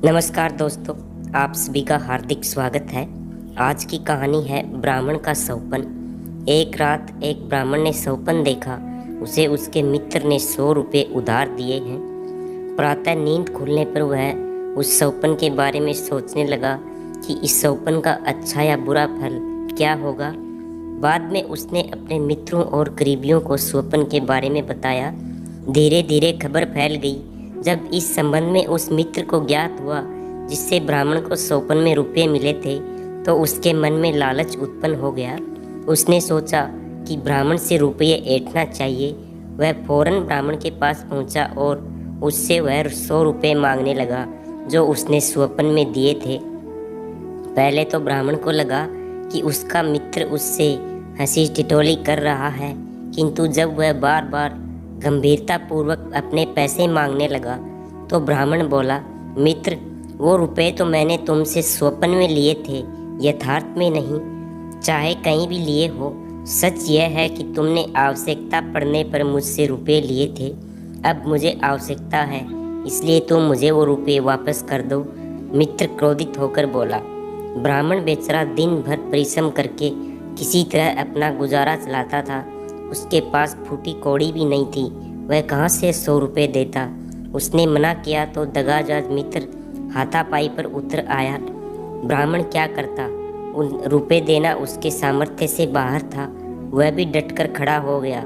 नमस्कार दोस्तों, आप सभी का हार्दिक स्वागत है। आज की कहानी है ब्राह्मण का सौपन। एक रात एक ब्राह्मण ने सौपन देखा। उसे उसके मित्र ने 100 रुपये उधार दिए हैं। प्रातः नींद खुलने पर वह उस सौपन के बारे में सोचने लगा कि इस सौपन का अच्छा या बुरा फल क्या होगा। बाद में उसने अपने मित्रों और करीबियों को सौपन के बारे में बताया। धीरे धीरे खबर फैल गई। जब इस संबंध में उस मित्र को ज्ञात हुआ जिससे ब्राह्मण को सौपन में रुपये मिले थे, तो उसके मन में लालच उत्पन्न हो गया। उसने सोचा कि ब्राह्मण से रुपये ऐंठना चाहिए। वह फौरन ब्राह्मण के पास पहुंचा और उससे वह 100 रुपये मांगने लगा जो उसने सौपन में दिए थे। पहले तो ब्राह्मण को लगा कि उसका मित्र उससे हंसी टिटोली कर रहा है, किंतु जब वह बार बार गंभीरतापूर्वक अपने पैसे मांगने लगा तो ब्राह्मण बोला, मित्र, वो रुपए तो मैंने तुमसे सौपन में लिए थे, यथार्थ में नहीं। चाहे कहीं भी लिए हो, सच यह है कि तुमने आवश्यकता पड़ने पर मुझसे रुपए लिए थे। अब मुझे आवश्यकता है, इसलिए तुम मुझे वो रुपए वापस कर दो। मित्र क्रोधित होकर बोला। ब्राह्मण बेचारा दिन भर परिश्रम करके किसी तरह अपना गुजारा चलाता था। उसके पास फूटी कौड़ी भी नहीं थी। वह कहाँ से 100 रुपये देता। उसने मना किया तो दगाबाज मित्र हाथापाई पर उतर आया। ब्राह्मण क्या करता, उन रुपये देना उसके सामर्थ्य से बाहर था। वह भी डटकर खड़ा हो गया।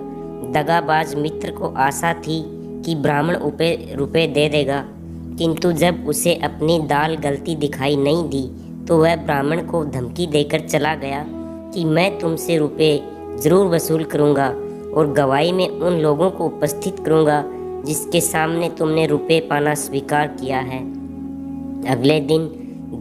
दगाबाज मित्र को आशा थी कि ब्राह्मण रुपये दे देगा, किंतु जब उसे अपनी दाल गलती दिखाई नहीं दी तो वह ब्राह्मण को धमकी देकर चला गया कि मैं तुमसे रुपये ज़रूर वसूल करूँगा और गवाही में उन लोगों को उपस्थित करूँगा जिसके सामने तुमने रुपये पाना स्वीकार किया है। अगले दिन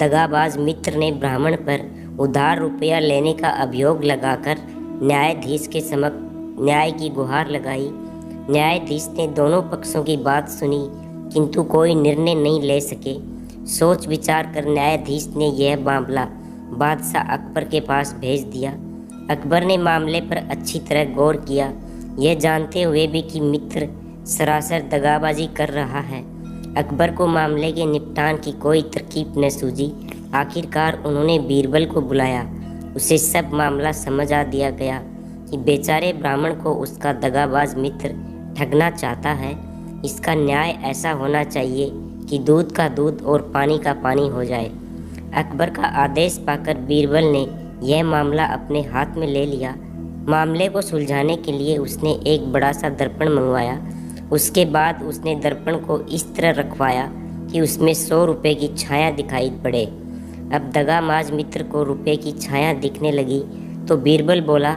दगाबाज मित्र ने ब्राह्मण पर उधार रुपया लेने का अभियोग लगाकर न्यायाधीश के समक्ष न्याय की गुहार लगाई। न्यायाधीश ने दोनों पक्षों की बात सुनी, किंतु कोई निर्णय नहीं ले सके। सोच विचार कर न्यायाधीश ने यह मामला बादशाह अकबर के पास भेज दिया। अकबर ने मामले पर अच्छी तरह गौर किया, यह जानते हुए भी कि मित्र सरासर दगाबाजी कर रहा है। अकबर को मामले के निपटान की कोई तरकीब न सूझी। आखिरकार उन्होंने बीरबल को बुलाया। उसे सब मामला समझ आ दिया गया कि बेचारे ब्राह्मण को उसका दगाबाज मित्र ठगना चाहता है। इसका न्याय ऐसा होना चाहिए कि दूध का दूध और पानी का पानी हो जाए। अकबर का आदेश पाकर बीरबल ने यह मामला अपने हाथ में ले लिया। मामले को सुलझाने के लिए उसने एक बड़ा सा दर्पण मंगवाया। उसके बाद उसने दर्पण को इस तरह रखवाया कि उसमें 100 रुपये की छाया दिखाई पड़े। अब दगाबाज मित्र को रुपये की छाया दिखने लगी तो बीरबल बोला,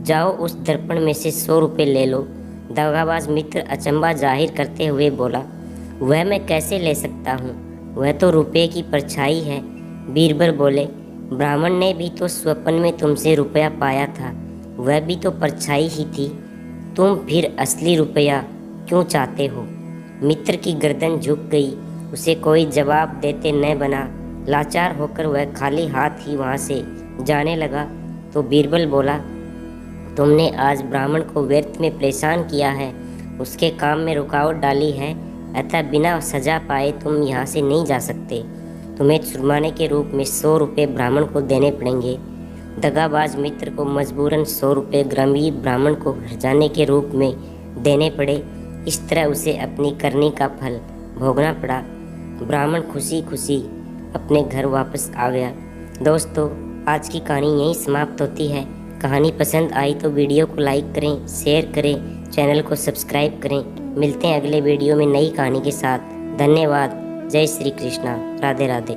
जाओ उस दर्पण में से 100 रुपये ले लो। दगाबाज मित्र अचंभा जाहिर करते हुए बोला, वह मैं कैसे ले सकता हूँ, वह तो रुपये की परछाई है। बीरबल बोले, ब्राह्मण ने भी तो स्वप्न में तुमसे रुपया पाया था, वह भी तो परछाई ही थी। तुम फिर असली रुपया क्यों चाहते हो? मित्र की गर्दन झुक गई। उसे कोई जवाब देते न बना। लाचार होकर वह खाली हाथ ही वहाँ से जाने लगा तो बीरबल बोला, तुमने आज ब्राह्मण को व्यर्थ में परेशान किया है, उसके काम में रुकावट डाली है, अतः बिना सजा पाए तुम यहाँ से नहीं जा सकते। तुम्हें जुर्माने के रूप में 100 रुपये ब्राह्मण को देने पड़ेंगे। दगाबाज मित्र को मजबूरन 100 रुपये गंभीर ब्राह्मण को हर्जाने के रूप में देने पड़े। इस तरह उसे अपनी करनी का फल भोगना पड़ा। ब्राह्मण खुशी खुशी अपने घर वापस आ गया। दोस्तों, आज की कहानी यहीं समाप्त होती है। कहानी पसंद आई तो वीडियो को लाइक करें, शेयर करें, चैनल को सब्सक्राइब करें। मिलते हैं अगले वीडियो में नई कहानी के साथ। धन्यवाद। जय श्री कृष्णा। राधे राधे।